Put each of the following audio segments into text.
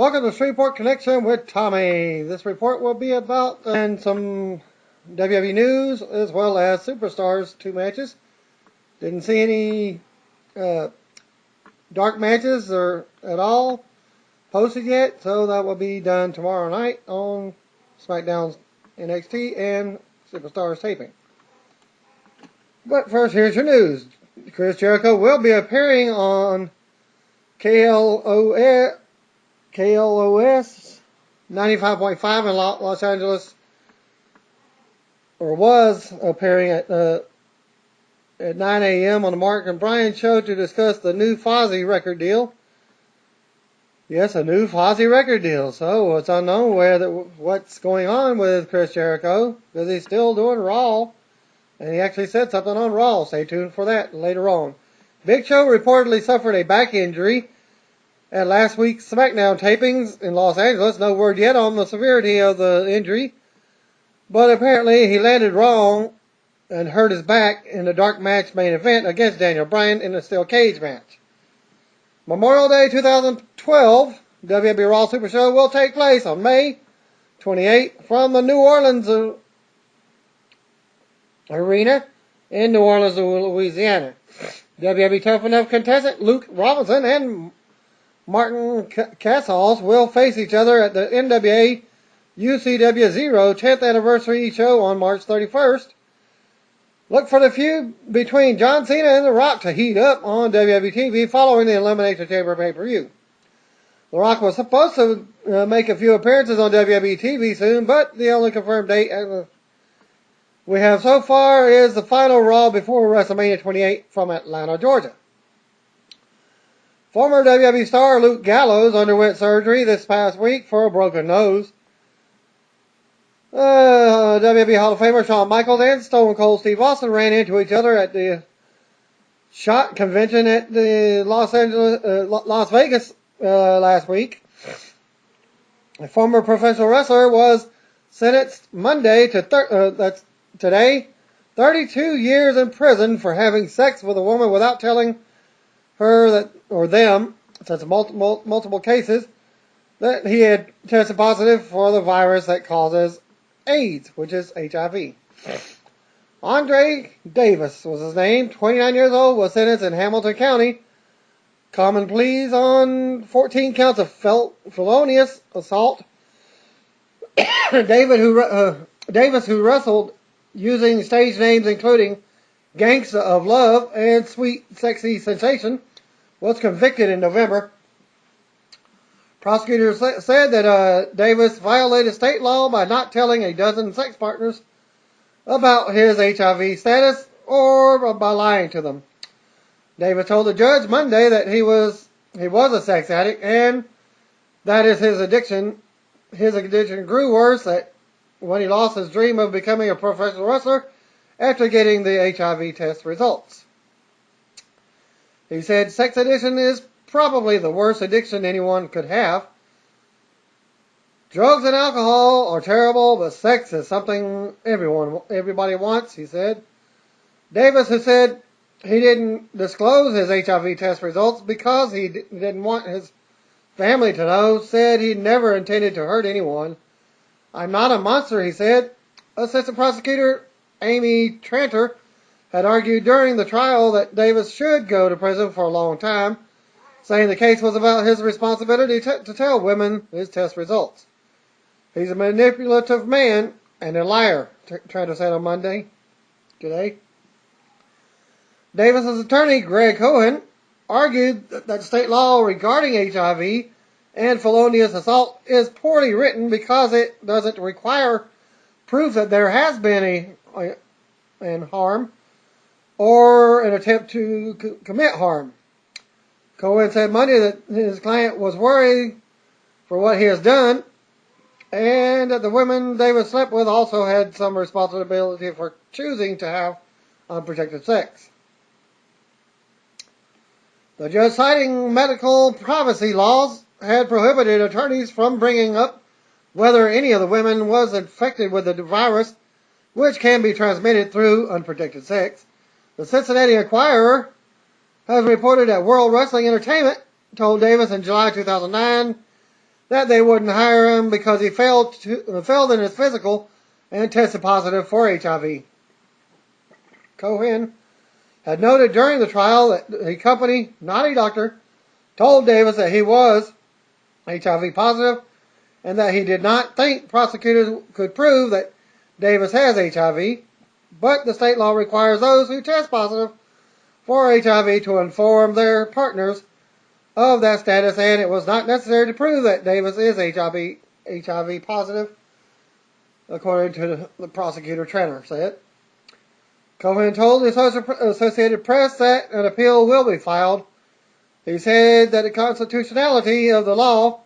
Welcome to Shreveport Connection with Tommy. This report will be about and some WWE news as well as Superstars 2 matches. Didn't see any dark matches or at all posted yet, so that will be done tomorrow night on SmackDown's NXT and Superstars taping. But first, here's your news. Chris Jericho will be appearing on KLOS 95.5 in Los Angeles, or was appearing at 9 a.m. on the Mark and Brian show to discuss the new Fozzy record deal. Yes, a new Fozzy record deal. So it's unknown what's going on with Chris Jericho, because he's still doing Raw, and he actually said something on Raw. Stay tuned for that later on. Big Show reportedly suffered a back injury at last week's SmackDown tapings in Los Angeles. No word yet on the severity of the injury, but apparently he landed wrong and hurt his back in the dark match main event against Daniel Bryan in a steel cage match. Memorial Day 2012 WWE Raw Super Show will take place on May 28 from the New Orleans Arena in New Orleans, Louisiana. WWE Tough Enough contestant Luke Robinson and Martin Casals will face each other at the NWA UCW 0 10th anniversary show on March 31st. Look for the feud between John Cena and The Rock to heat up on WWE TV following the Elimination Chamber pay-per-view. The Rock was supposed to make a few appearances on WWE TV soon, but the only confirmed date we have so far is the final Raw before WrestleMania 28 from Atlanta, Georgia. Former WWE star Luke Gallows underwent surgery this past week for a broken nose. WWE Hall of Famer Shawn Michaels and Stone Cold Steve Austin ran into each other at the SHOT convention at the Las Vegas last week. A former professional wrestler was sentenced Monday to today 32 years in prison for having sex with a woman without telling her that, or them, since multiple cases, that he had tested positive for the virus that causes AIDS, which is HIV. Andre Davis was his name, 29 years old, was sentenced in Hamilton County. Common pleas on 14 counts of felonious assault. Davis, who wrestled using stage names including Gangsta of Love and Sweet Sexy Sensation, was convicted in November. Prosecutors said that Davis violated state law by not telling a dozen sex partners about his HIV status or by lying to them. Davis told the judge Monday that he was a sex addict and that is his addiction. His addiction grew worse when he lost his dream of becoming a professional wrestler after getting the HIV test results. He said, sex addiction is probably the worst addiction anyone could have. Drugs and alcohol are terrible, but sex is something everybody wants, he said. Davis, who said he didn't disclose his HIV test results because he didn't want his family to know, said he never intended to hurt anyone. I'm not a monster, he said. Assistant prosecutor Amy Tranter had argued during the trial that Davis should go to prison for a long time, saying the case was about his responsibility to tell women his test results. He's a manipulative man and a liar, Tranter said on Monday. Today. Davis's attorney, Greg Cohen, argued that state law regarding HIV and felonious assault is poorly written because it doesn't require proof that there has been an harm or an attempt to commit harm. Cohen said Monday that his client was worried for what he has done and that the women Davis slept with also had some responsibility for choosing to have unprotected sex. The judge, citing medical privacy laws, had prohibited attorneys from bringing up whether any of the women was infected with the virus, which can be transmitted through unprotected sex. The Cincinnati Enquirer has reported that World Wrestling Entertainment told Davis in July 2009 that they wouldn't hire him because he failed in his physical and tested positive for HIV. Cohen had noted during the trial that the company, not a doctor, told Davis that he was HIV positive and that he did not think prosecutors could prove that Davis has HIV, but the state law requires those who test positive for HIV to inform their partners of that status, and it was not necessary to prove that Davis is HIV positive, according to the prosecutor Trenner said. Cohen told the Associated Press that an appeal will be filed. He said that the constitutionality of the law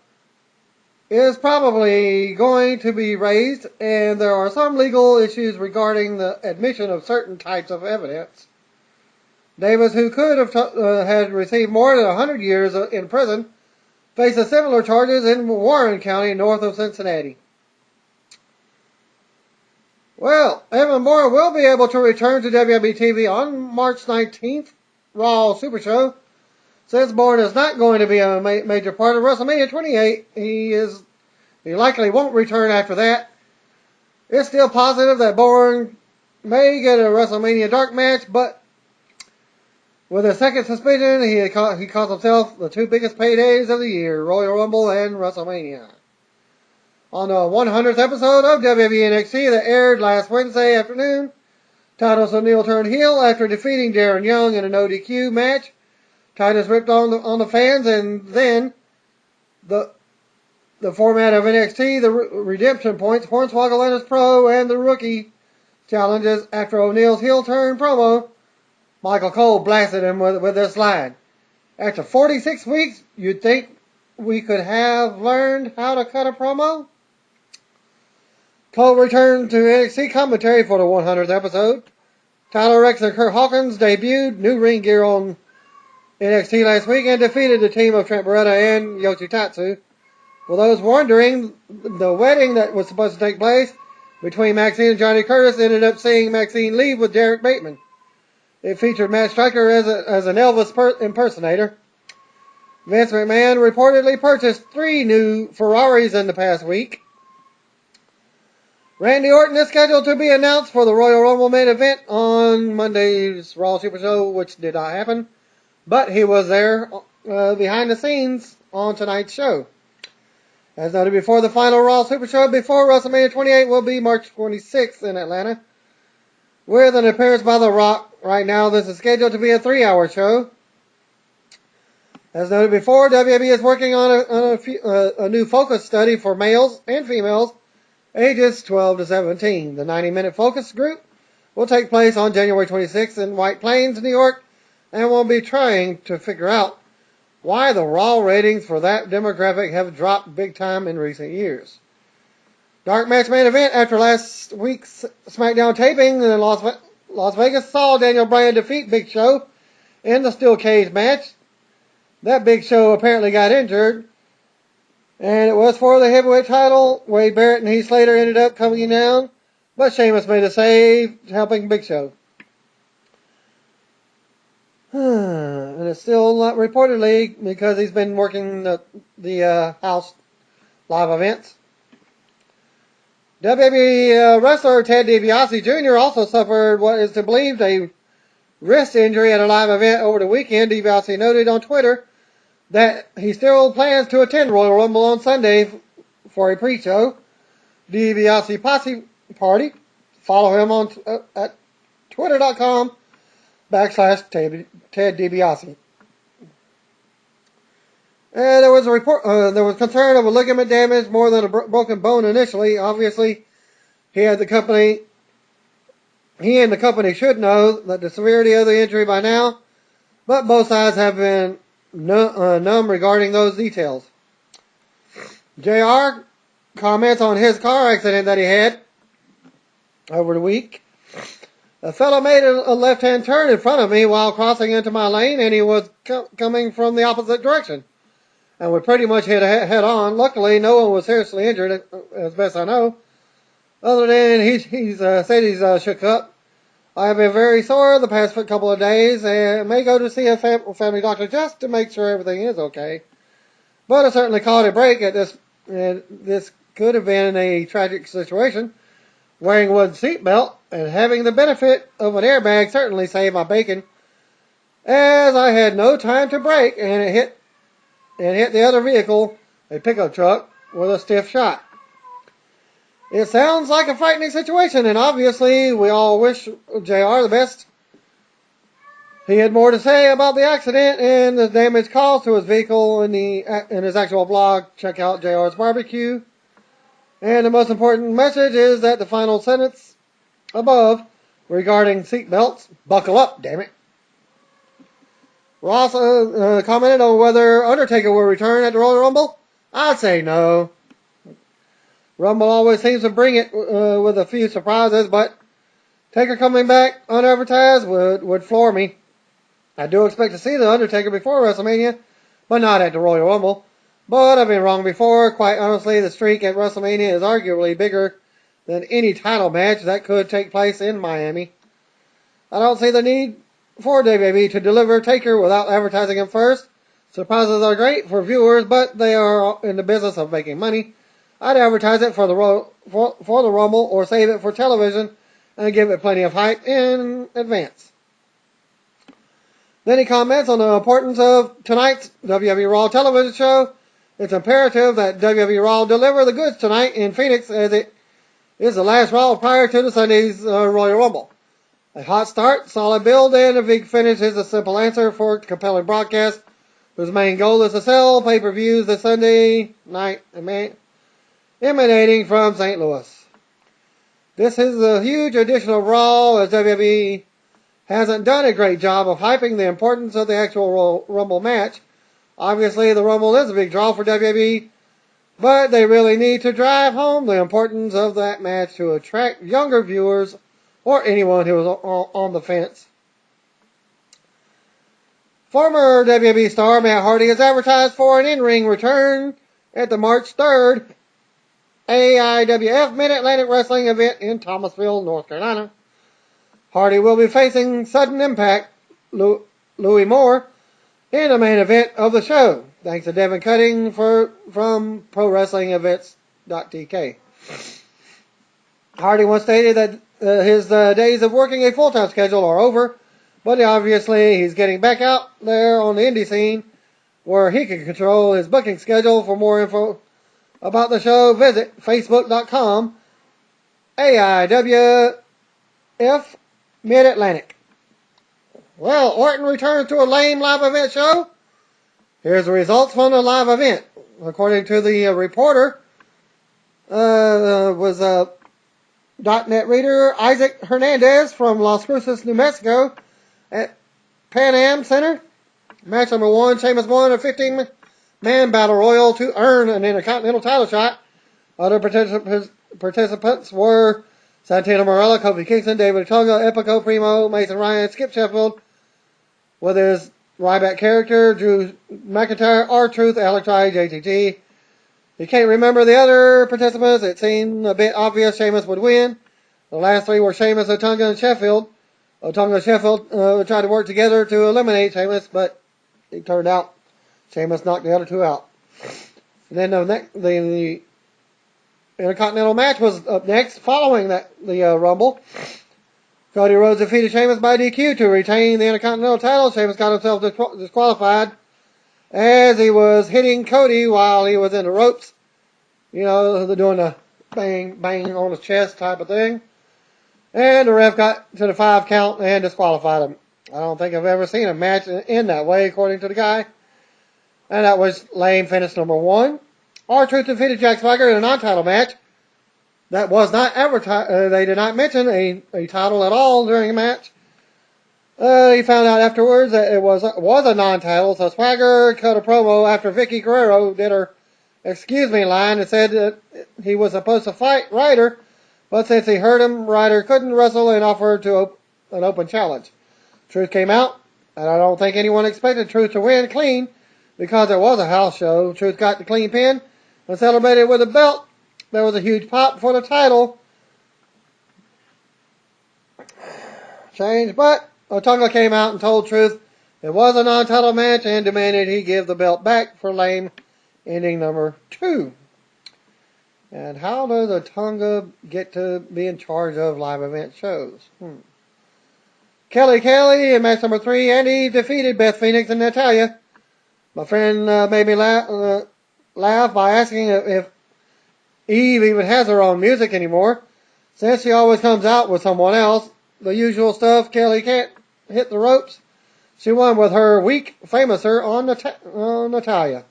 is probably going to be raised, and there are some legal issues regarding the admission of certain types of evidence. Davis, who could have had received more than 100 years in prison, faces similar charges in Warren County, north of Cincinnati. Well, Evan Bourne will be able to return to WWE TV on March 19th, Raw Super Show. Since Bourne is not going to be a major part of WrestleMania 28, he likely won't return after that. It's still positive that Bourne may get a WrestleMania dark match, but with a second suspension, he calls himself the two biggest paydays of the year, Royal Rumble and WrestleMania. On the 100th episode of WWE NXT that aired last Wednesday afternoon, Titus O'Neil turned heel after defeating Darren Young in an ODQ match. Titus ripped on the fans, and then the format of NXT, the redemption points, Hornswoggle and his pro, and the rookie challenges. After O'Neil's heel turn promo, Michael Cole blasted him with this line. After 46 weeks, you'd think we could have learned how to cut a promo? Cole returned to NXT commentary for the 100th episode. Tyler Rex and Kurt Hawkins debuted new ring gear on NXT last week and defeated the team of Trent Beretta and Yoshitatsu. For those wondering, the wedding that was supposed to take place between Maxine and Johnny Curtis ended up seeing Maxine leave with Derek Bateman. It featured Matt Striker as an Elvis impersonator. Vince McMahon reportedly purchased 3 new Ferraris in the past week. Randy Orton is scheduled to be announced for the Royal Rumble main event on Monday's Raw Super Show, which did not happen. But he was there behind the scenes on tonight's show. As noted before, the final Raw Super Show before WrestleMania 28 will be March 26th in Atlanta, with an appearance by The Rock. Right now, this is scheduled to be a 3-hour show. As noted before, WWE is working on a new focus study for males and females ages 12 to 17. The 90-minute focus group will take place on January 26th in White Plains, New York, and will be trying to figure out why the Raw ratings for that demographic have dropped big time in recent years. Dark match main event after last week's SmackDown taping in Las Vegas saw Daniel Bryan defeat Big Show in the steel cage match. That Big Show apparently got injured, and it was for the heavyweight title. Wade Barrett and Heath Slater ended up coming down, but Sheamus made a save, helping Big Show. And it's still not reportedly because he's been working the house live events. WWE wrestler Ted DiBiase Jr. also suffered what is believed a wrist injury at a live event over the weekend. DiBiase noted on Twitter that he still plans to attend Royal Rumble on Sunday for a pre-show. DiBiase Posse Party. Follow him on at twitter.com/Ted DiBiase. And there was a report. There was concern of a ligament damage more than a broken bone initially. Obviously, he and the company should know that the severity of the injury by now, but both sides have been numb regarding those details. JR comments on his car accident that he had over the week. A fellow made a left-hand turn in front of me while crossing into my lane, and he was coming from the opposite direction, and we pretty much hit head-on. Luckily, no one was seriously injured, as best I know, other than he's said he's shook up. I have been very sore the past couple of days, and may go to see a family doctor just to make sure everything is okay. But I certainly caught a break at this and this could have been a tragic situation. Wearing one seatbelt and having the benefit of an airbag certainly saved my bacon, as I had no time to brake and it hit the other vehicle, a pickup truck, with a stiff shot. It sounds like a frightening situation, and obviously we all wish JR the best. He had more to say about the accident and the damage caused to his vehicle in his actual blog. Check out JR's Barbecue. And the most important message is that the final sentence above regarding seatbelts, buckle up, damn it. Ross commented on whether Undertaker will return at the Royal Rumble. I'd say no. Rumble always seems to bring it with a few surprises, but Taker coming back unadvertised would floor me. I do expect to see the Undertaker before WrestleMania, but not at the Royal Rumble. But I've been wrong before. Quite honestly, the streak at WrestleMania is arguably bigger than any title match that could take place in Miami. I don't see the need for WWE to deliver Taker without advertising him first. Surprises are great for viewers, but they are in the business of making money. I'd advertise it for the Rumble or save it for television and give it plenty of hype in advance. Then he comments on the importance of tonight's WWE Raw television show. It's imperative that WWE Raw deliver the goods tonight in Phoenix, as it is the last Raw prior to the Sunday's Royal Rumble. A hot start, solid build, and a big finish is a simple answer for a compelling broadcast whose main goal is to sell pay-per-views this Sunday night emanating from St. Louis. This is a huge additional Raw, as WWE hasn't done a great job of hyping the importance of the actual Rumble match. Obviously, the Rumble is a big draw for WWE, but they really need to drive home the importance of that match to attract younger viewers or anyone who is on the fence. Former WWE star Matt Hardy is advertised for an in-ring return at the March 3rd AIWF Mid-Atlantic Wrestling event in Thomasville, North Carolina. Hardy will be facing Sudden Impact Louis Moore in the main event of the show, thanks to Devin Cutting from ProWrestlingEvents.tk. Hardy once stated that his days of working a full-time schedule are over, but obviously he's getting back out there on the indie scene where he can control his booking schedule. For more info about the show, visit facebook.com AIWF Mid-Atlantic. Well, Orton returns to a lame live event show. Here's the results from the live event. According to the reporter, was .net reader Isaac Hernandez from Las Cruces, New Mexico at Pan Am Center. Match number 1, Sheamus won a 15-man battle royal to earn an Intercontinental title shot. Other participants were Santino Marella, Kofi Kingston, David Otunga, Epico Primo, Mason Ryan, Skip Sheffield, with his Ryback character, Drew McIntyre, R-Truth, Alex Rai, JTG. You can't remember the other participants. It seemed a bit obvious Sheamus would win. The last 3 were Sheamus, Otunga, and Sheffield. Otunga and Sheffield tried to work together to eliminate Sheamus, but it turned out Sheamus knocked the other 2 out. And then the Intercontinental match was up next, following the Rumble. Cody Rhodes defeated Sheamus by DQ to retain the Intercontinental title. Sheamus got himself disqualified as he was hitting Cody while he was in the ropes. You know, they're doing the bang, bang on his chest type of thing. And the ref got to the 5 count and disqualified him. I don't think I've ever seen a match end that way, according to the guy. And that was lame finish number 1. R-Truth defeated Jack Swagger in a non-title match. That was not advertised. They did not mention a title at all during the match. He found out afterwards that it was a non-title, so Swagger cut a promo after Vicky Guerrero did her "excuse me" line and said that he was supposed to fight Ryder, but since he hurt him, Ryder couldn't wrestle and offered an open challenge. Truth came out, and I don't think anyone expected Truth to win clean because it was a house show. Truth got the clean pin and celebrated with a belt. There was a huge pop for the title change, but Otunga came out and told Truth it was a non-title match and demanded he give the belt back for lame ending number 2. And how does a Tonga get to be in charge of live event shows? Kelly in match number 3, Andy defeated Beth Phoenix and Natalia. My friend made me laugh by asking if Eve even has her own music anymore, since she always comes out with someone else. The usual stuff, Kelly can't hit the ropes. She won with her weak famouser on Natalia.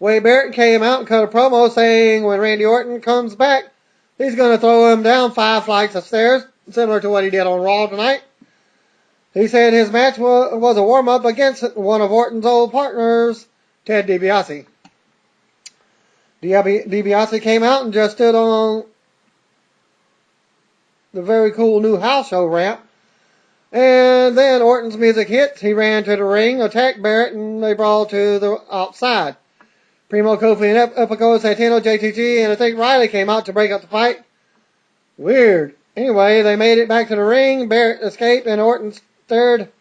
Wade Barrett came out and cut a promo saying when Randy Orton comes back, he's going to throw him down 5 flights of stairs, similar to what he did on Raw tonight. He said his match was a warm-up against one of Orton's old partners, Ted DiBiase. DiBiase came out and just stood on the very cool new house show ramp. And then Orton's music hit. He ran to the ring, attacked Barrett, and they brawled to the outside. Primo, Kofi, and Epico, Santino, JTG, and I think Riley came out to break up the fight. Weird. Anyway, they made it back to the ring. Barrett escaped, and Orton started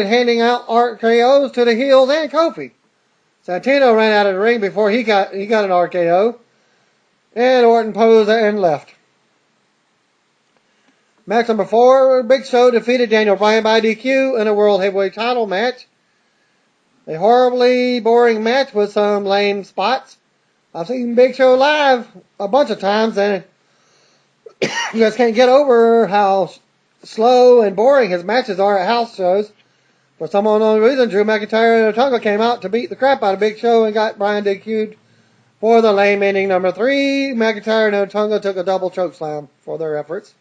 handing out RKOs to the heels and Kofi. Santino ran out of the ring before he got an RKO, and Orton posed and left. Match number 4, Big Show defeated Daniel Bryan by DQ in a World Heavyweight title match. A horribly boring match with some lame spots. I've seen Big Show live a bunch of times, and you just can't get over how slow and boring his matches are at house shows. For some unknown reason, Drew McIntyre and Otunga came out to beat the crap out of Big Show and got Bryan DQ'd for the lame ending number 3. McIntyre and Otunga took a double chokeslam for their efforts.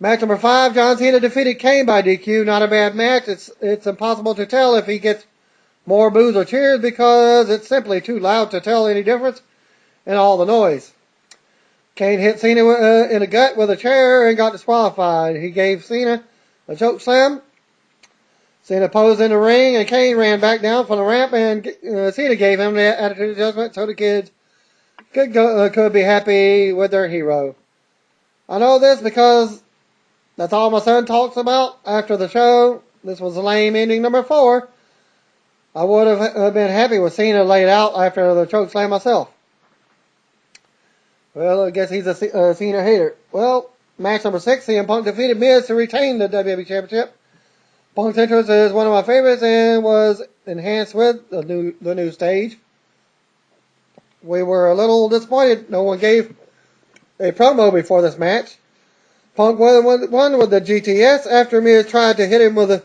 Match number 5, John Cena defeated Kane by DQ. Not a bad match. It's impossible to tell if he gets more boos or cheers because it's simply too loud to tell any difference in all the noise. Kane hit Cena in the gut with a chair and got disqualified. He gave Cena a choke slam. Cena posed in the ring and Kane ran back down from the ramp and Cena gave him the attitude adjustment so the kids could be happy with their hero. I know this because that's all my son talks about after the show. This was a lame ending number 4. I would have been happy with Cena laid out after the choke slam myself. Well, I guess he's a Cena hater. Well, match number 6, CM Punk defeated Miz to retain the WWE Championship. Punk's entrance is one of my favorites and was enhanced with the new stage. We were a little disappointed no one gave a promo before this match. Punk won with the GTS after Miz tried to hit him with a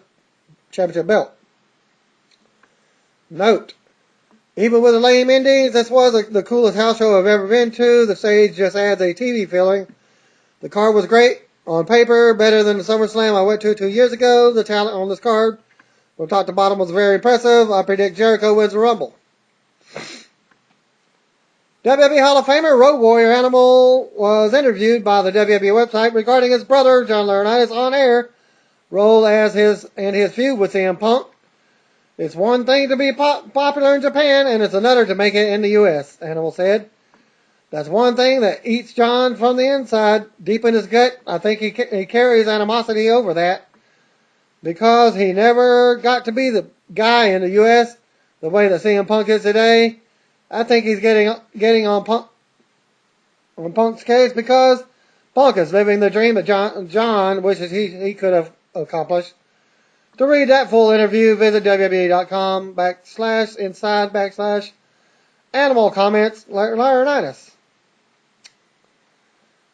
championship belt. Note, even with the lame endings, this was the coolest house show I've ever been to. The stage just adds a TV feeling. The card was great. On paper, better than the SummerSlam I went to 2 years ago. The talent on this card from top to bottom was very impressive. I predict Jericho wins the Rumble. WWE Hall of Famer Road Warrior Animal was interviewed by the WWE website regarding his brother, John Laurinaitis' on-air role as his feud with CM Punk. It's one thing to be popular in Japan, and it's another to make it in the U.S., Animal said. That's one thing that eats John from the inside, deep in his gut. I think he carries animosity over that because he never got to be the guy in the U.S. the way that CM Punk is today. I think he's getting on Punk's case because Punk is living the dream that John wishes he could have accomplished. To read that full interview, visit www.com/inside/animal comments Laurinaitis.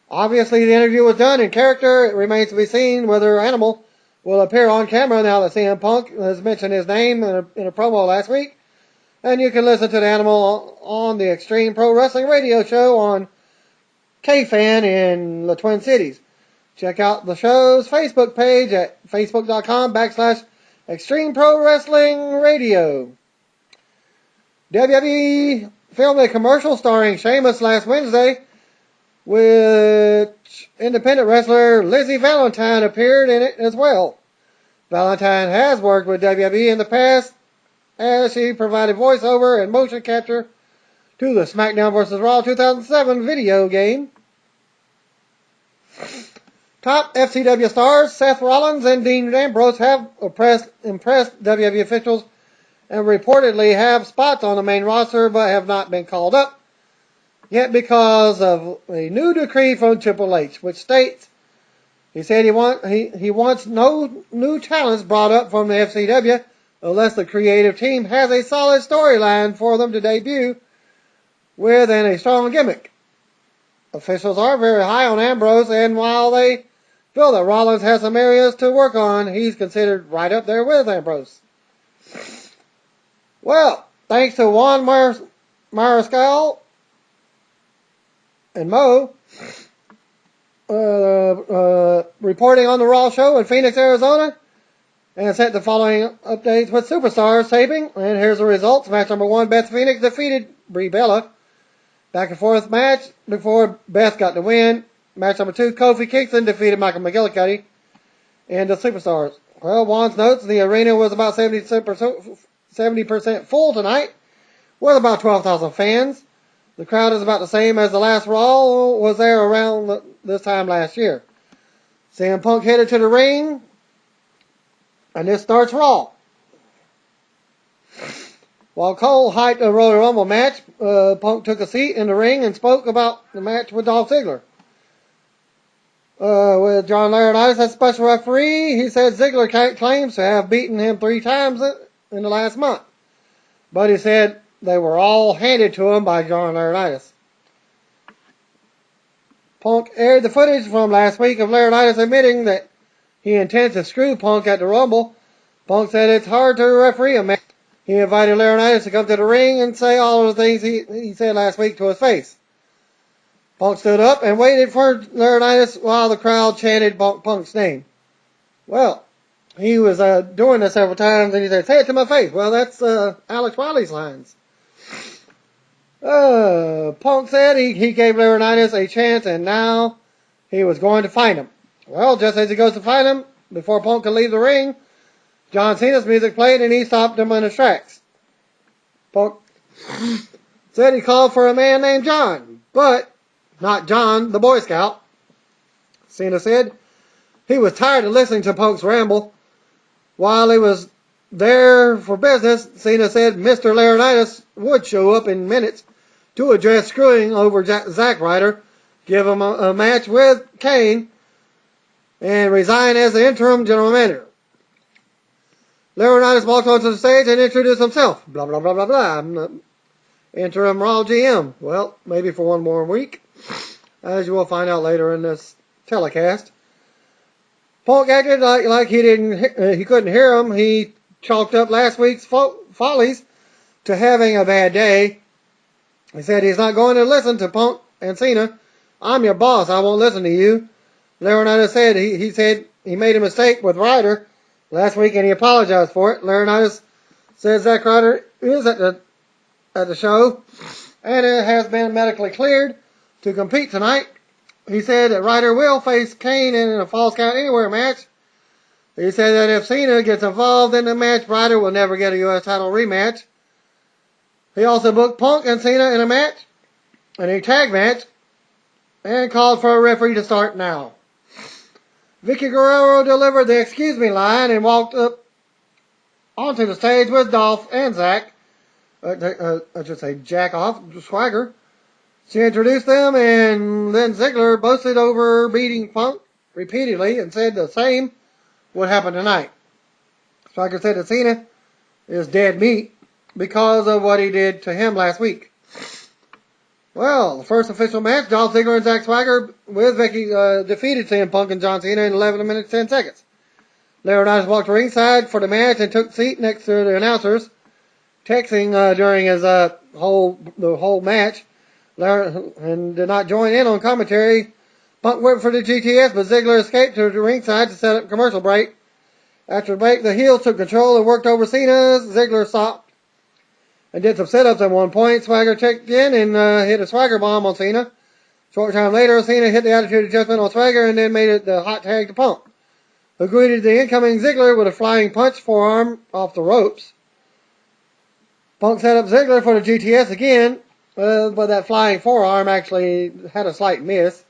Obviously, the interview was done in character. It remains to be seen whether Animal will appear on camera now that CM Punk has mentioned his name in a promo last week. And you can listen to the Animal on the Extreme Pro Wrestling Radio Show on KFan in the Twin Cities. Check out the show's Facebook page at facebook.com/Extreme Pro Wrestling Radio. WWE filmed a commercial starring Sheamus last Wednesday, which independent wrestler Lizzie Valentine appeared in it as well. Valentine has worked with WWE in the past as she provided voiceover and motion capture to the SmackDown vs. Raw 2007 video game. Top FCW stars Seth Rollins and Dean Ambrose have impressed WWE officials and reportedly have spots on the main roster but have not been called up yet because of a new decree from Triple H, which states, he said he wants no new talents brought up from the FCW unless the creative team has a solid storyline for them to debut with and a strong gimmick. Officials are very high on Ambrose, and while they feel that Rollins has some areas to work on, he's considered right up there with Ambrose. Well, thanks to Juan Mariscal and Mo, reporting on the Raw show in Phoenix, Arizona, and sent the following updates with Superstars taping. And here's the results. Match number 1, Beth Phoenix defeated Brie Bella. Back and forth match before Beth got the win. Match number 2, Kofi Kingston defeated Michael McGillicuddy and the Superstars. Well, Juan's notes, the arena was about 70% full tonight, with about 12,000 fans. The crowd is about the same as the last Raw was there around this time last year. CM Punk headed to the ring, and this starts Raw. While Cole hyped a Royal Rumble match, Punk took a seat in the ring and spoke about the match with Dolph Ziggler. With John Laurinaitis as special referee, he said Ziggler claims to have beaten him 3 times in the last month. But he said they were all handed to him by John Laurinaitis. Punk aired the footage from last week of Laurinaitis admitting that he intends to screw Punk at the Rumble. Punk said it's hard to referee a match. He invited Laurinaitis to come to the ring and say all of the things he said last week to his face. Punk stood up and waited for Laurinaitis while the crowd chanted Punk's name. Well, he was doing this several times, and he said, "Say it to my face." Well, that's Alex Wiley's lines. Punk said he gave Laurinaitis a chance, and now he was going to find him. Well, just as he goes to find him, before Punk could leave the ring, John Cena's music played, and he stopped him in his tracks. Punk said he called for a man named John, but not John, the Boy Scout. Cena said he was tired of listening to Punk's ramble. While he was there for business, Cena said Mr. Laurinaitis would show up in minutes to address screwing over Zack Ryder, give him a match with Kane, and resign as the interim general manager. Laurinaitis walked onto the stage and introduced himself. Blah, blah, blah, blah, blah. I'm the interim Raw GM. Well, maybe for one more week, as you will find out later in this telecast. Punk acted like he couldn't hear him. He chalked up last week's follies to having a bad day. He said he's not going to listen to Punk and Cena. "I'm your boss. I won't listen to you." Laurinaitis said he said he made a mistake with Ryder last week and he apologized for it. Laurinaitis said Zack Ryder is at the show and it has been medically cleared to compete tonight. He said that Ryder will face Kane in a Falls Count Anywhere match. He said that if Cena gets involved in the match, Ryder will never get a U.S. title rematch. He also booked Punk and Cena in a tag match, and called for a referee to start now. Vicky Guerrero delivered the "excuse me" line and walked up onto the stage with Dolph and Zack. I should say Jack off, Swagger. She introduced them, and then Ziggler boasted over beating Punk repeatedly and said the same would happen tonight. Swagger said that Cena is dead meat because of what he did to him last week. Well, the first official match, Dolph Ziggler and Zack Swagger with Vicky defeated CM Punk and John Cena in 11 minutes 10 seconds. Laurinaitis walked to ringside for the match and took a seat next to the announcers, texting during his the whole match, and did not join in on commentary. Punk went for the GTS, but Ziggler escaped to the ringside to set up a commercial break. After the break, the heels took control and worked over Cena. Ziggler stopped and did some sit-ups at one point. Swagger checked in and hit a Swagger bomb on Cena. Short time later, Cena hit the Attitude Adjustment on Swagger and then made it the hot tag to Punk, who greeted the incoming Ziggler with a flying punch forearm off the ropes. Punk set up Ziggler for the GTS again, but that flying forearm actually had a slight miss.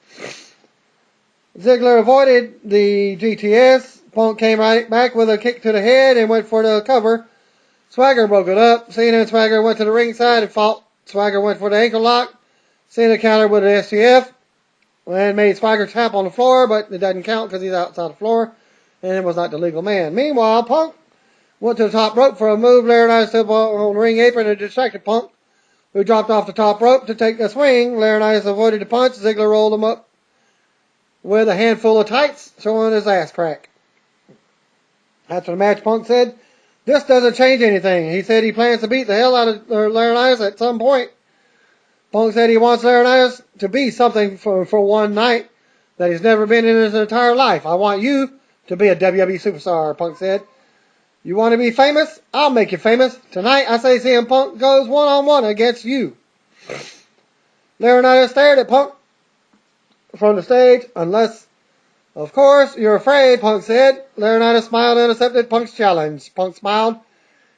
Ziggler avoided the GTS. Punk came right back with a kick to the head and went for the cover. Swagger broke it up. Cena and Swagger went to the ringside and fought. Swagger went for the ankle lock. Cena countered with an STF and made Swagger tap on the floor, but it doesn't count because he's outside the floor and it was not the legal man. Meanwhile, Punk went to the top rope for a move. Laurinaitis stood on the ring apron and distracted Punk, who dropped off the top rope to take a swing. Laurinaitis avoided the punch. Ziggler rolled him up with a handful of tights, showing his ass crack. After the match, Punk said, "This doesn't change anything." He said he plans to beat the hell out of Laurinaitis at some point. Punk said he wants Laurinaitis to be something for one night that he's never been in his entire life. "I want you to be a WWE superstar," Punk said. "You want to be famous? I'll make you famous. Tonight, I say CM Punk goes one-on-one against you." Laurinaitis stared at Punk from the stage. "Unless, of course, you're afraid," Punk said. Laurinaitis smiled and accepted Punk's challenge. Punk smiled,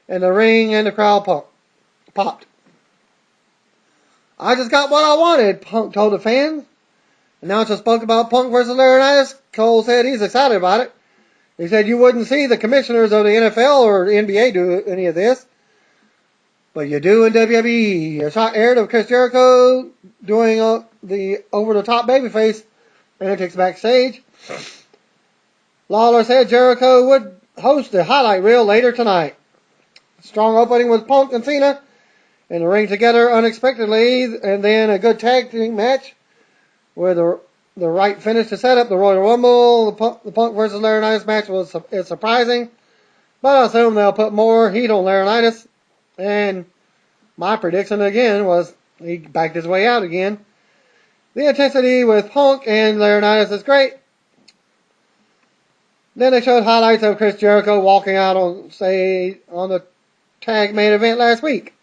and the ring and the crowd popped. "I just got what I wanted," Punk told the fans. Announcer spoke about Punk versus Laurinaitis. Cole said he's excited about it. He said you wouldn't see the commissioners of the NFL or the NBA do any of this, but you do in WWE. A shot aired of Chris Jericho doing the over-the-top babyface antics backstage. Lawler said Jericho would host the highlight reel later tonight. Strong opening with Punk and Cena in the ring together unexpectedly, and then a good tag team match with the right finish to set up the Royal Rumble. The Punk versus Laurinaitis match is surprising, but I assume they'll put more heat on Laurinaitis. And my prediction again was he backed his way out again. The intensity with Punk and Laurinaitis is great. Then they showed highlights of Chris Jericho walking out on stage on the tag main event last week.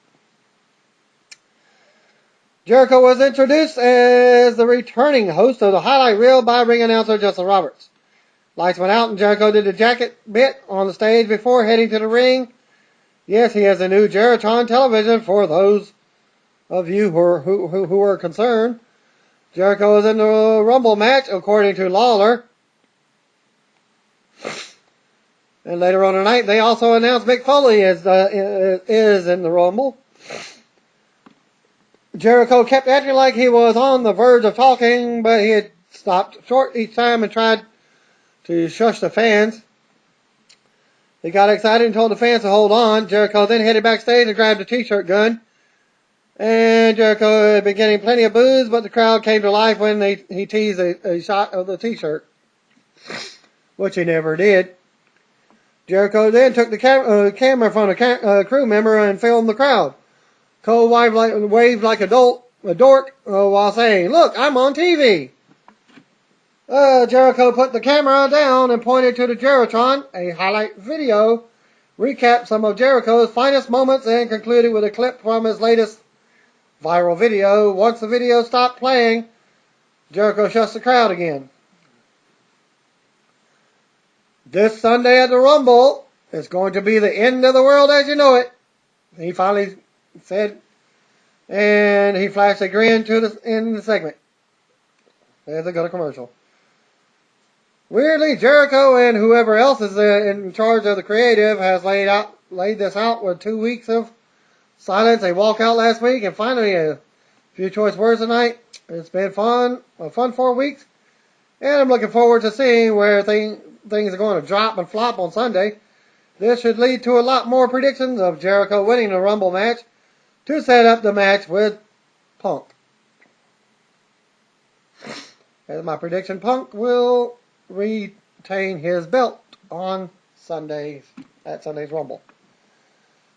Jericho was introduced as the returning host of the highlight reel by ring announcer Justin Roberts. Lights went out and Jericho did the jacket bit on the stage before heading to the ring. Yes, he has a new Geritron television for those of you who are concerned. Jericho is in the Rumble match, according to Lawler. And later on tonight, they also announced Mick Foley is in the Rumble. Jericho kept acting like he was on the verge of talking, but he had stopped short each time and tried to shush the fans. He got excited and told the fans to hold on. Jericho then headed backstage and grabbed a t-shirt gun. And Jericho had been getting plenty of boos, but the crowd came to life when he teased a shot of the t-shirt, which he never did. Jericho then took the camera from a crew member and filmed the crowd. Cole waved like a dork while saying, "Look, I'm on TV." Jericho put the camera down and pointed to the Geritron. A highlight video recapped some of Jericho's finest moments and concluded with a clip from his latest viral video. Once the video stopped playing, Jericho shushed the crowd again. "This Sunday at the Rumble is going to be the end of the world as you know it," he finally said, and he flashed a grin in the segment as they go to commercial. Weirdly, Jericho and whoever else is in charge of the creative has laid this out with 2 weeks of silence, a walkout last week, and finally a few choice words tonight. It's been a fun 4 weeks, and I'm looking forward to seeing where things are going to drop and flop on Sunday. This should lead to a lot more predictions of Jericho winning the Rumble match to set up the match with Punk. As my prediction, Punk will retain his belt on Sundays at Sunday's Rumble.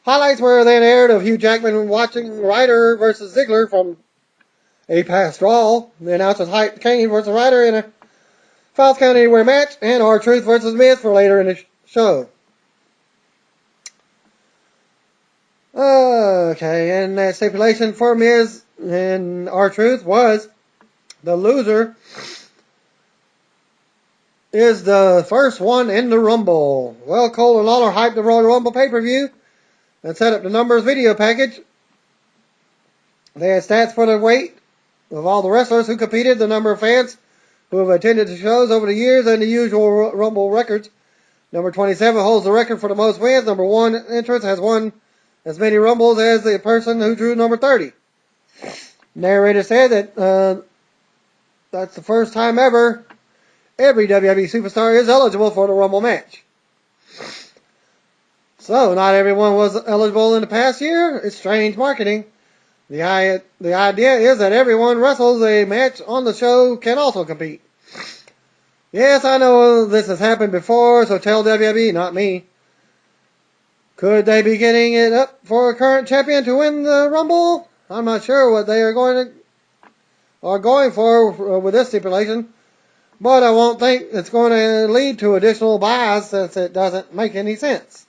Highlights were then aired of Hugh Jackman watching Ryder versus Ziggler from a past Raw. The announcers hyped Kane versus Ryder in a Falls Count Anywhere match, and R-Truth versus Miz for later in the show. Okay, and that stipulation for Miz and R-Truth was the loser is the first one in the Rumble. Well, Cole and Lawler hyped the Royal Rumble pay-per-view and set up the numbers video package. They had stats for the weight of all the wrestlers who competed, the number of fans who have attended the shows over the years, and the usual Rumble records. Number 27 holds the record for the most wins. Number 1 entrance has won as many rumbles as the person who drew number 30. Narrator said that that's the first time ever every WWE superstar is eligible for the Rumble match. So, not everyone was eligible in the past year. It's strange marketing. The idea is that everyone wrestles a match on the show can also compete. Yes, I know this has happened before, so tell WWE, not me. Could they be getting it up for a current champion to win the Rumble? I'm not sure what they are going for with this stipulation, but I won't think it's going to lead to additional buys since it doesn't make any sense.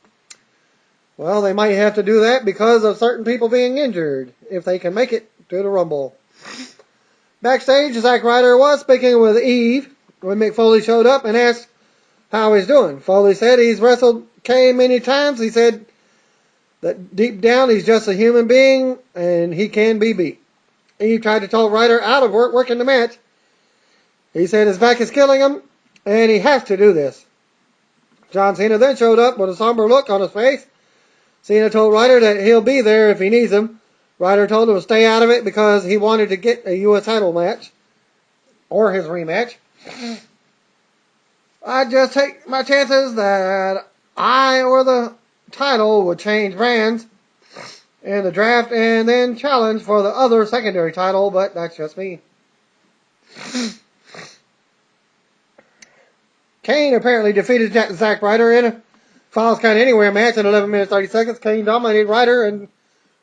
Well, they might have to do that because of certain people being injured, if they can make it to the Rumble. Backstage, Zack Ryder was speaking with Eve when Mick Foley showed up and asked how he's doing. Foley said he's wrestled Kane many times. He said that deep down he's just a human being and he can be beat. Eve tried to talk Ryder out of working the match. He said his back is killing him and he has to do this. John Cena then showed up with a somber look on his face. Cena told Ryder that he'll be there if he needs him. Ryder told him to stay out of it because he wanted to get a U.S. title match. Or his rematch. I'd just take my chances that I or the title would change brands in the draft and then challenge for the other secondary title, but that's just me. Kane apparently defeated Zack Ryder in a Falls Count Anywhere match in 11 minutes 30 seconds. Kane dominated Ryder and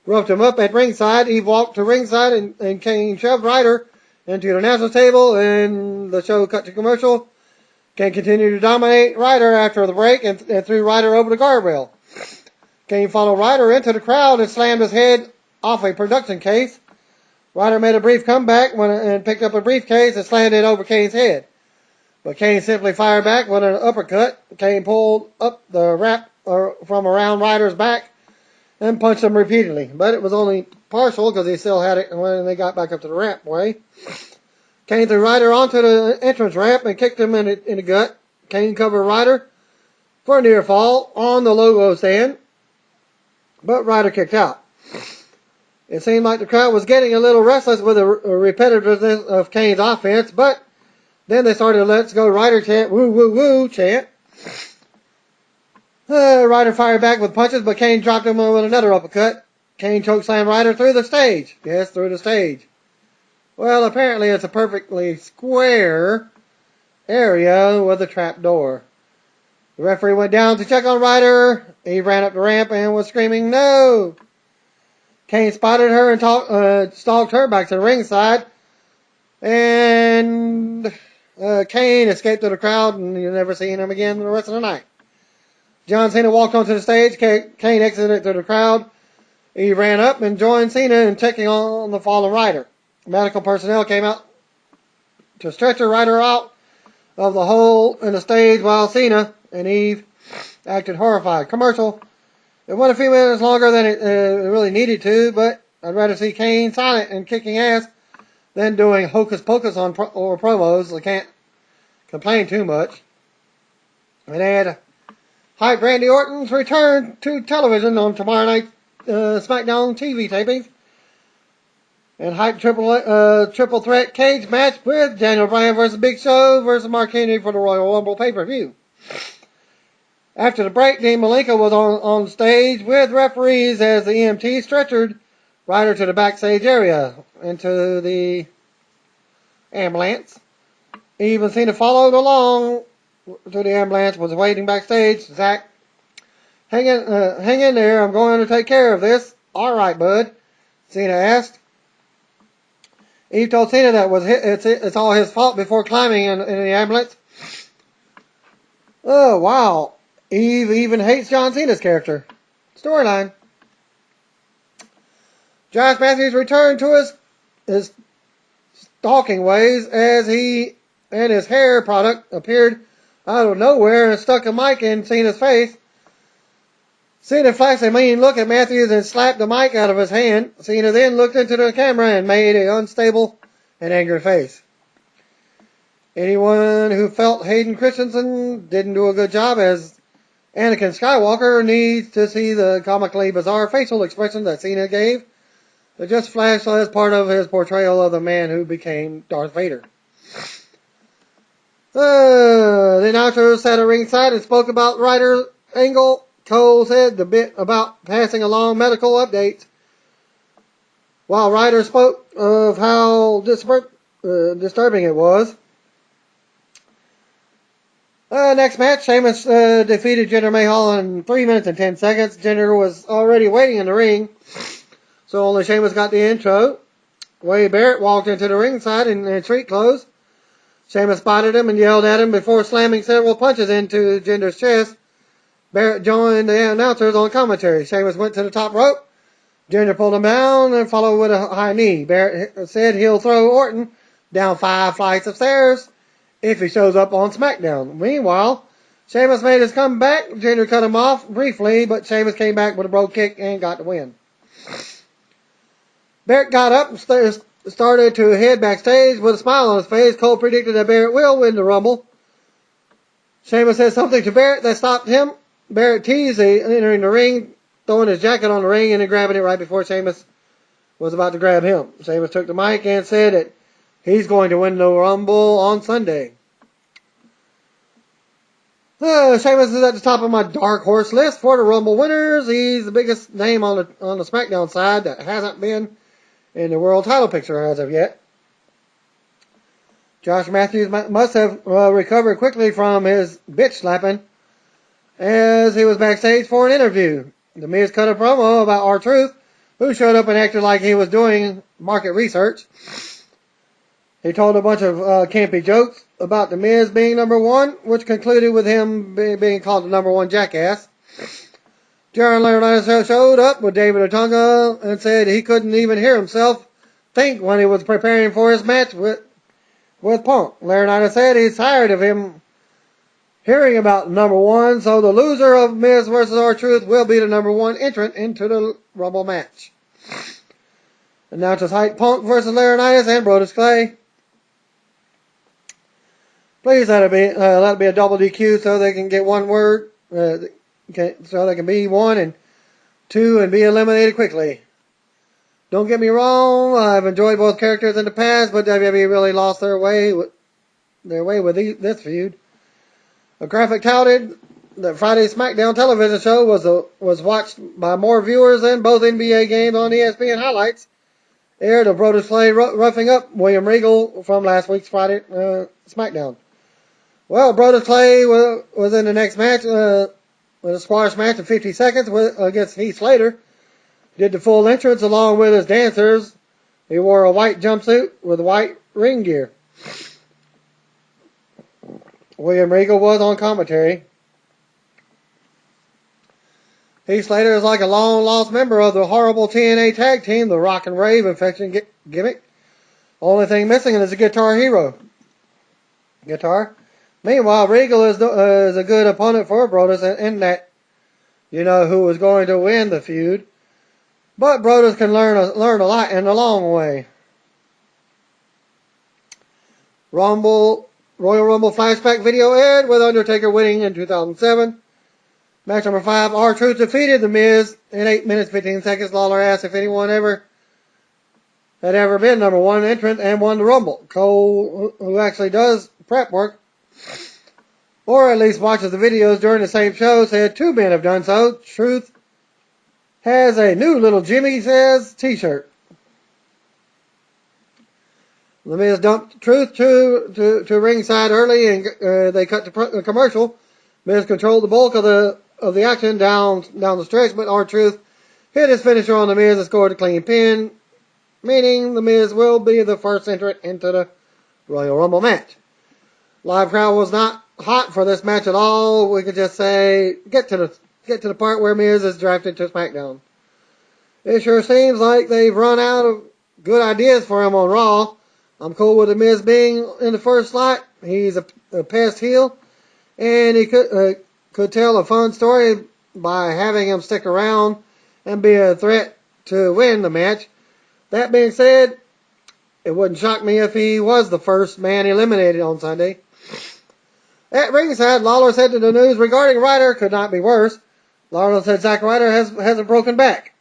roped him up at ringside. Eve walked to ringside and Kane shoved Ryder into the announcer's table and the show cut to commercial. Kane continued to dominate Ryder after the break and threw Ryder over the guardrail. Kane followed Ryder into the crowd and slammed his head off a production case. Ryder made a brief comeback and picked up a briefcase and slammed it over Kane's head. But Kane simply fired back with an uppercut. Kane pulled up the wrap from around Ryder's back and punched him repeatedly. But it was only partial because he still had it when they got back up to the rampway. Kane threw Ryder onto the entrance ramp and kicked him in the gut. Kane covered Ryder for a near fall on the logo stand, but Ryder kicked out. It seemed like the crowd was getting a little restless with the repetitiveness of Kane's offense, but then they started a "Let's Go Ryder" chant, "Woo, woo, woo" chant. Ryder fired back with punches, but Kane dropped him with another uppercut. Kane chokeslammed Ryder through the stage. Yes, through the stage. Well, apparently it's a perfectly square area with a trap door. The referee went down to check on Ryder. He ran up the ramp and was screaming, "No!" Kane spotted her and stalked her back to the ringside. And Kane escaped to the crowd, and you'll never see him again the rest of the night. John Cena walked onto the stage. Kane exited to the crowd. He ran up and joined Cena in checking on the fallen Ryder. Medical personnel came out to stretcher Ryder out of the hole in the stage while Cena and Eve acted horrified. Commercial. It went a few minutes longer than it really needed to, but I'd rather see Kane silent and kicking ass than doing hocus pocus on or promos. I can't complain too much. And they had hype Randy Orton's return to television on tomorrow night SmackDown TV tapings. And hype triple threat cage match with Daniel Bryan versus Big Show versus Mark Henry for the Royal Rumble pay-per-view. After the break, Dean Malenko was on stage with referees as the EMT stretchered Ryder to the backstage area into the ambulance. Eve and Cena followed along to the ambulance, was waiting backstage. Zach, hang in there. I'm going to take care of this. All right, bud, Cena asked. Eve told Cena that it's all his fault before climbing in the ambulance. Oh, wow. Eve even hates John Cena's character. Storyline. Josh Matthews returned to his stalking ways as he and his hair product appeared out of nowhere and stuck a mic in Cena's face. Cena flashed a mean look at Matthews and slapped the mic out of his hand. Cena then looked into the camera and made an unstable and angry face. Anyone who felt Hayden Christensen didn't do a good job as Anakin Skywalker needs to see the comically bizarre facial expression that Cena gave. It just flashed as part of his portrayal of the man who became Darth Vader. The announcer sat at ringside and spoke about Ryder's angle. Cole said the bit about passing along medical updates, while Ryder spoke of how disturbing it was. Next match, Sheamus defeated Jinder Mahal in 3 minutes and 10 seconds. Jinder was already waiting in the ring, so only Sheamus got the intro. Wade Barrett walked into the ringside in street clothes. Sheamus spotted him and yelled at him before slamming several punches into Jinder's chest. Barrett joined the announcers on commentary. Sheamus went to the top rope. Jinder pulled him down and followed with a high knee. Barrett said he'll throw Orton down 5 flights of stairs if he shows up on SmackDown. Meanwhile, Sheamus made his comeback. Jinder cut him off briefly, but Sheamus came back with a brogue kick and got the win. Barrett got up and started to head backstage with a smile on his face. Cole predicted that Barrett will win the Rumble. Sheamus said something to Barrett that stopped him. Barrett teased entering the ring, throwing his jacket on the ring and then grabbing it right before Sheamus was about to grab him. Sheamus took the mic and said that he's going to win the Rumble on Sunday. Sheamus is at the top of my dark horse list for the Rumble winners. He's the biggest name on the SmackDown side that hasn't been in the world title picture as of yet. Josh Matthews must have recovered quickly from his bitch slapping as he was backstage for an interview. The Miz cut a promo about R-Truth, who showed up and acted like he was doing market research. He told a bunch of campy jokes about The Miz being number one, which concluded with him being called the number one jackass. Jaron Laurinaitis showed up with David Otunga and said he couldn't even hear himself think when he was preparing for his match with Punk. Laurinaitis said he's tired of him hearing about number one, so the loser of Miz vs. R-Truth will be the number one entrant into the Rumble match. Announcers hype Punk vs. Laurinaitis and Brodus Clay. Please let it be a double DQ so they can get one word, so they can be one and two and be eliminated quickly. Don't get me wrong, I've enjoyed both characters in the past, but WWE really lost their way with this feud. A graphic touted that Friday's SmackDown television show was watched by more viewers than both NBA games on ESPN highlights. Aired of Brodus Clay roughing up William Regal from last week's Friday SmackDown. Well, Brodus Clay was in the next match with a squash match in 50 seconds against Heath Slater. Did the full entrance along with his dancers. He wore a white jumpsuit with white ring gear. William Regal was on commentary. Heath Slater is like a long-lost member of the horrible TNA tag team, the Rock and Rave Infection gimmick. Only thing missing is a guitar hero. Meanwhile, Regal is a good opponent for Brodus in that you know who is going to win the feud. But Brodus can learn a lot in the long way. Royal Rumble flashback video aired with Undertaker winning in 2007. Match number 5, R-Truth defeated The Miz in 8 minutes 15 seconds. Lawler asked if anyone had ever been number one entrant and won the Rumble. Cole, who actually does prep work, or at least watches the videos during the same show, said 2 men have done so. Truth has a new little Jimmy Says t-shirt. The Miz dumped Truth to ringside early and they cut the commercial. Miz controlled the bulk of the action down the stretch, but R-Truth hit his finisher on The Miz and scored a clean pin, meaning The Miz will be the first entrant into the Royal Rumble match. Live crowd was not hot for this match at all. We could just say, get to the part where Miz is drafted to SmackDown. It sure seems like they've run out of good ideas for him on Raw. I'm cool with The Miz being in the first slot. He's a past heel, and he could tell a fun story by having him stick around and be a threat to win the match. That being said, it wouldn't shock me if he was the first man eliminated on Sunday. At ringside, Lawler said that the news regarding Ryder could not be worse. Lawler said Zack Ryder has a broken back.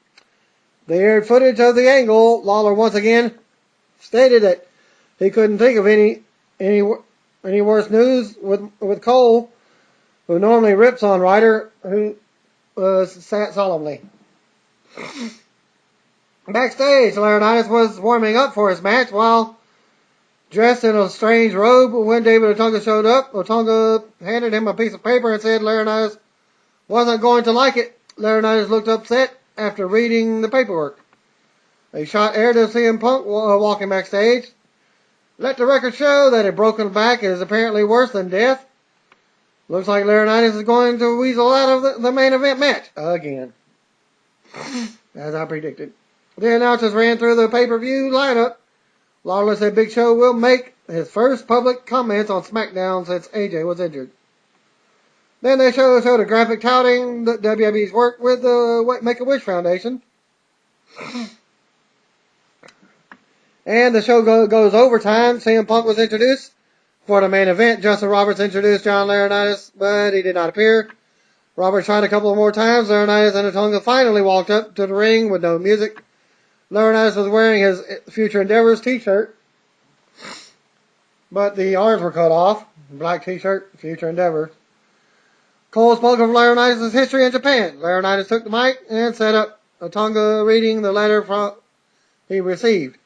They aired footage of the angle. Lawler once again stated that he couldn't think of any worse news with Cole, who normally rips on Ryder, who sat solemnly. Backstage, Laurinaitis was warming up for his match while dressed in a strange robe. When David Otunga showed up, Otunga handed him a piece of paper and said Laurinaitis wasn't going to like it. Laurinaitis looked upset after reading the paperwork. A shot aired of CM Punk walking backstage. Let the record show that a broken back is apparently worse than death. Looks like Laurinaitis is going to weasel out of the main event match again, as I predicted. The announcers ran through the pay-per-view lineup. Lawler said Big Show will make his first public comments on SmackDown since AJ was injured. Then they showed a graphic touting the WWE's work with the Make-A-Wish Foundation. And the show goes overtime. CM Punk was introduced for the main event. Justin Roberts introduced John Laurinaitis, but he did not appear. Roberts tried a couple more times. Laurinaitis and Otunga finally walked up to the ring with no music. Laurinaitis was wearing his Future Endeavors t-shirt, but the arms were cut off. Black t-shirt, Future Endeavors. Cole spoke of Laurinaitis' history in Japan. Laurinaitis took the mic and set up Otunga reading the letter he received.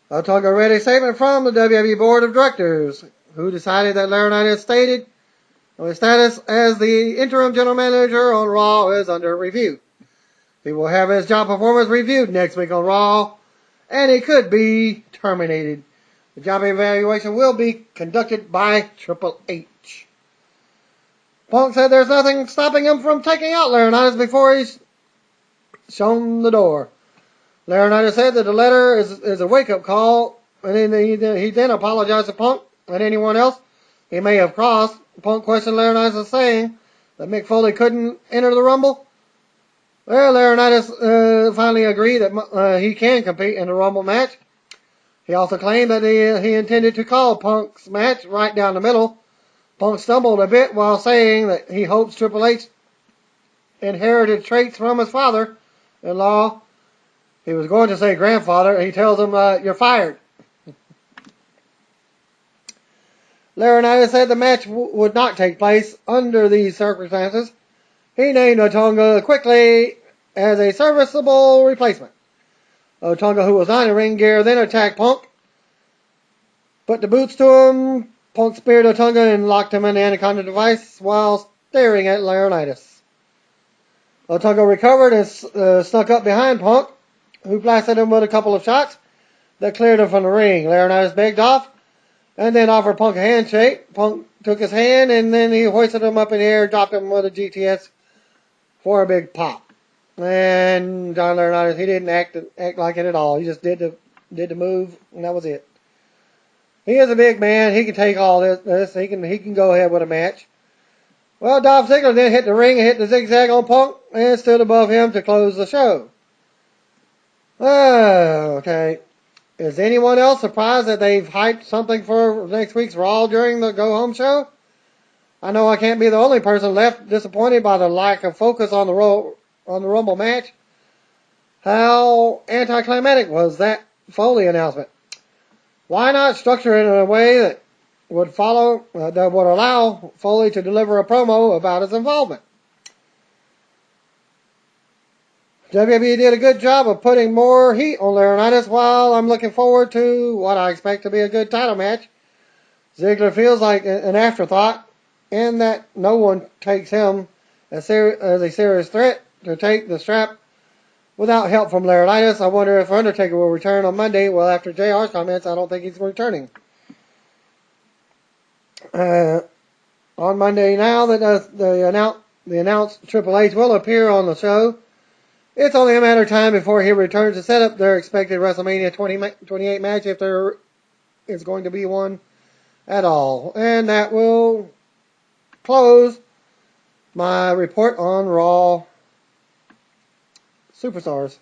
Otunga read a statement from the WWE Board of Directors, who decided that Laurinaitis stated his status as the interim general manager on Raw is under review. He will have his job performance reviewed next week on Raw, and he could be terminated. The job evaluation will be conducted by Triple H. Punk said there's nothing stopping him from taking out Laurinaitis before he's shown the door. Laurinaitis said that the letter is a wake-up call, and he then apologized to Punk and anyone else he may have crossed. Punk questioned Laurinaitis, saying that Mick Foley couldn't enter the Rumble. Well, Laurinaitis finally agreed that he can compete in the Rumble match. He also claimed that he intended to call Punk's match right down the middle. Punk stumbled a bit while saying that he hopes Triple H inherited traits from his father-in-law. He was going to say grandfather. He tells him, you're fired. Laurinaitis said the match would not take place under these circumstances. He named Otunga quickly as a serviceable replacement. Otunga, who was not in ring gear, then attacked Punk, put the boots to him. Punk speared Otunga and locked him in the Anaconda device while staring at Laurinaitis. Otunga recovered and snuck up behind Punk, who blasted him with a couple of shots that cleared him from the ring. Laurinaitis begged off and then offered Punk a handshake. Punk took his hand and then he hoisted him up in the air, dropped him with a GTS for a big pop. And John Laurinaitis, he didn't act like it at all. He just did the move, and that was it. He is a big man. He can take all this. He can go ahead with a match. Well, Dolph Ziggler then hit the ring and hit the zigzag on Punk and stood above him to close the show. Okay. Is anyone else surprised that they've hyped something for next week's Raw during the go-home show? I know I can't be the only person left disappointed by the lack of focus on the Rumble match. How anticlimactic was that Foley announcement? Why not structure it in a way that would allow Foley to deliver a promo about his involvement? WWE did a good job of putting more heat on Laurinaitis while I'm looking forward to what I expect to be a good title match. Ziggler feels like an afterthought in that no one takes him as a serious threat to take the strap without help from Laurinaitis. I wonder if Undertaker will return on Monday. Well, after JR's comments, I don't think he's returning. On Monday now, that the announced Triple H will appear on the show. It's only a matter of time before he returns to set up their expected WrestleMania 28 match, if there is going to be one at all. And that will close my report on Raw Superstars.